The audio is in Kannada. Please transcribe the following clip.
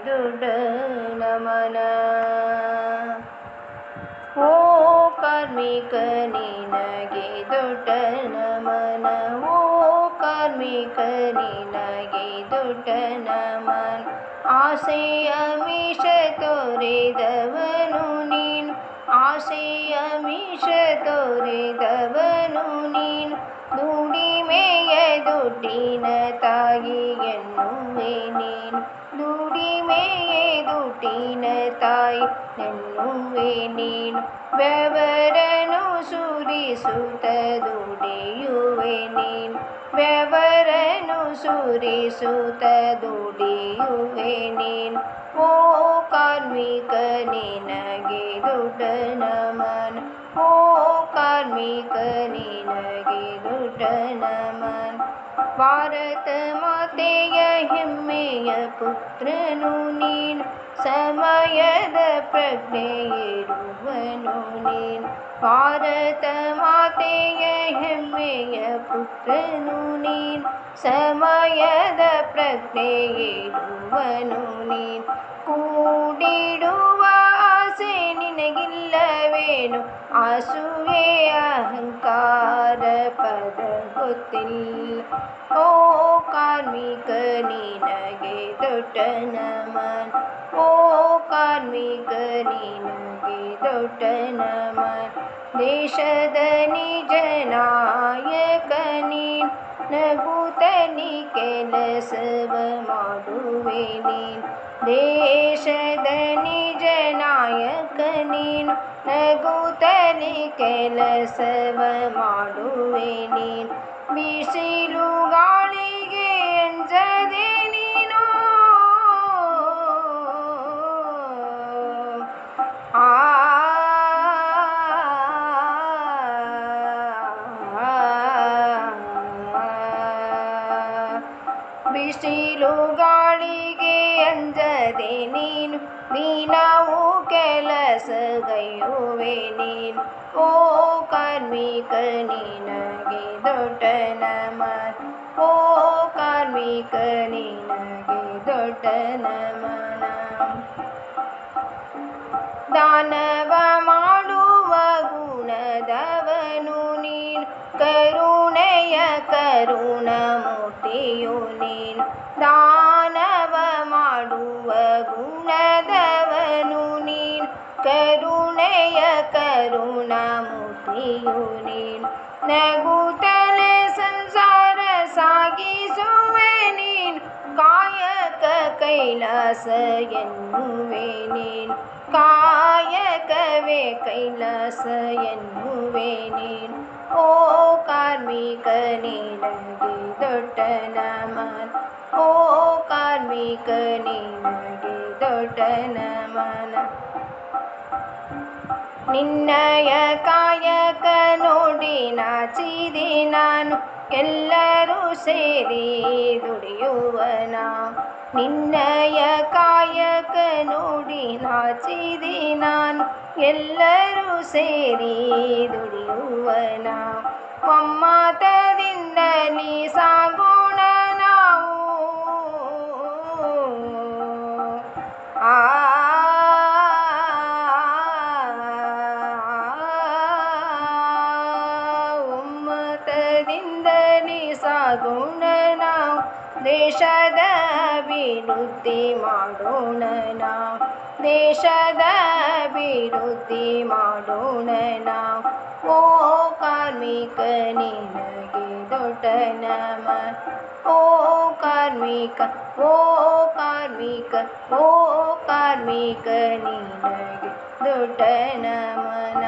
ದೊಡ್ಡ ನಮನ. ಓ ಕಾರ್ಮಿಕ ನಿನಗೆ ದೊಡ್ಡ ನಮನ. ಓ ಕಾರ್ಮಿಕ ನಿನಗೆ ದೊಡ್ಡ ನಮನ. ಆಸೆಯ ಮಿಷ ತೋರಿದವನು ನೀನು. ಆಸೆಯ ಮಿಷ ತೋರಿದವನು ನೀನು. ದುಡಿಮೆಯ ದುಡ್ಡಿನ ತಾಯಿ ಎನ್ನುವೆ ನೀನು. ದುಡಿಮೆಯ ದುಡ್ಡಿನ ತಾಯಿ ಎನ್ನುವೆ ನೀನು. ಬೆವರನ್ನು ಸುರಿಸುತ್ತ ದುಡಿಯುವೆ ನೀನು. ಬೆವರನ್ನು ಸುರಿಸುತ್ತ ದುಡಿಯುವೆ ನೀನು. ಓ ಕಾರ್ಮಿಕ ನಿನಗೆ ದೊಡ್ಡ ನಮನ. ಓ ಕಾರ್ಮಿಕ ನಿನಗೆ ದೊಡ್ಡ ನಮನ. ಭಾರತ ಮಾತೆಯ ಹೆಮ್ಮೆಯ ಪುತ್ರನು ನೀನು. ಸಮಯದ ಪ್ರಜ್ಞೆ ಇರುವನು ನೀನು. ಭಾರತ ಮಾತೆಯ ಹೆಮ್ಮೆಯ ಪುತ್ರನು ನೀನು. ಸಮಯದ ಪ್ರಜ್ಞೆ ಇರುವನು ನೀನು. ಕೂಡಿಡುವ ಆಸೆ ನಿನಗಿಲ್ಲವೇನು. ಅಸೂಯೆ ಅಹಂಕಾರ ಪದ ಗೊತ್ತಿಲ್ಲ. ಓ ಕಾರ್ಮಿಕ ನಿನಗೆ ದೊಡ್ಡ ನಮನ. ಓ ಕಾರ್ಮಿಕ ನಿನಗೆ ದೊಡ್ಡ ನಮನ. ದೇಶದ ನಿಜ ನಾಯಕ ನೀನು. ನಗುತ್ತಲಿ ಕೆಲಸವ ಮಾಡುವೆ ನೀನು. ದೇಶದ ನಿಜ ನಾಯಕ ನೀನು. ನಗುತ್ತಲಿ ಕೆಲಸವ ಮಾಡುವೆ ನೀನು. ಬಿಸಿಲು ಗಾಳಿಗೆ ಅಂಜದೆ ನೀನು. ಬಿಸಿಲು ಗಾಳಿಗೆ ಅಂಜದೆ ನೀನು. ದಿನವೂ ಕೆಲಸಗೈಯುವೆ ನೀನು. ಓ ಕಾರ್ಮಿಕ ನಿನಗೆ ದೊಡ್ಡ ನಮನ. ಓ ಕಾರ್ಮಿಕ ನಿನಗೆ ದೊಡ್ಡ ನಮನ. ದಾನವ ಮಾಡುವ ಗುಣದವನು ನೀನು. ಕರುಣೆಯ ಕರುಣಮೂರ್ತಿಯು ನೀನು. ದಾನವ ಮಾಡುವ ಗುಣದವನು ನೀನು. ಕರುಣೆಯ ಕರುಣಮೂರ್ತಿಯು ನೀನು. ನಗುತ್ತಲೆ ಸಂಸಾರ ಸಾಗಿಸುವೆ ನೀನು. ಕಾಯಕ ಕೈಲಾಸ ಎನ್ನುವೆ ನೀನು. ಕಾಯಕವೇ ಕೈಲಾಸ ಎನ್ನುವೆ ನೀನು. ಓ ಕಾರ್ಮಿಕ ನಿನಗೆ ದೊಡ್ಡ ನಮನ. ಓ ಕಾರ್ಮಿಕ ನಿನಗೆ ದೊಡ್ಡ ನಮನ. ನಿನ್ನಯ ಕಾಯಕ ನೋಡಿ ನಾಚಿದೆ ನಾನು. ಎಲ್ಲರೂ ಸೇರಿ ದುಡಿಯುವ ನಾವು. ನಿನ್ನಯ ಕಾಯಕ ನೋಡಿ ನಾಚಿದೆ ನಾನು. ಎಲ್ಲರೂ ಸೇರಿ ದುಡಿಯುವ ನಾವು. ಒಮ್ಮತದಿಂದಲೇ ಸಾಗೋಣ ನಾವು. ಒಮ್ಮತದಿಂದಲೇ ಸಾಗೋಣ ನಾವು. ದೇಶದ ಅಭಿವೃದ್ಧಿ ಮಾಡೋಣ ನಾವು. ದೇಶದ ಅಭಿವೃದ್ಧಿ ಮಾಡೋಣ ನಾವು. ಓ ಕಾರ್ಮಿಕ ನಿನಗೆ ದೊಡ್ಡ ನಮನ. ಓ ಕಾರ್ಮಿಕ. ಓ ಕಾರ್ಮಿಕ. ಓ ಕಾರ್ಮಿಕ ನಿನಗೆ ದೊಡ್ಡ ನಮನ.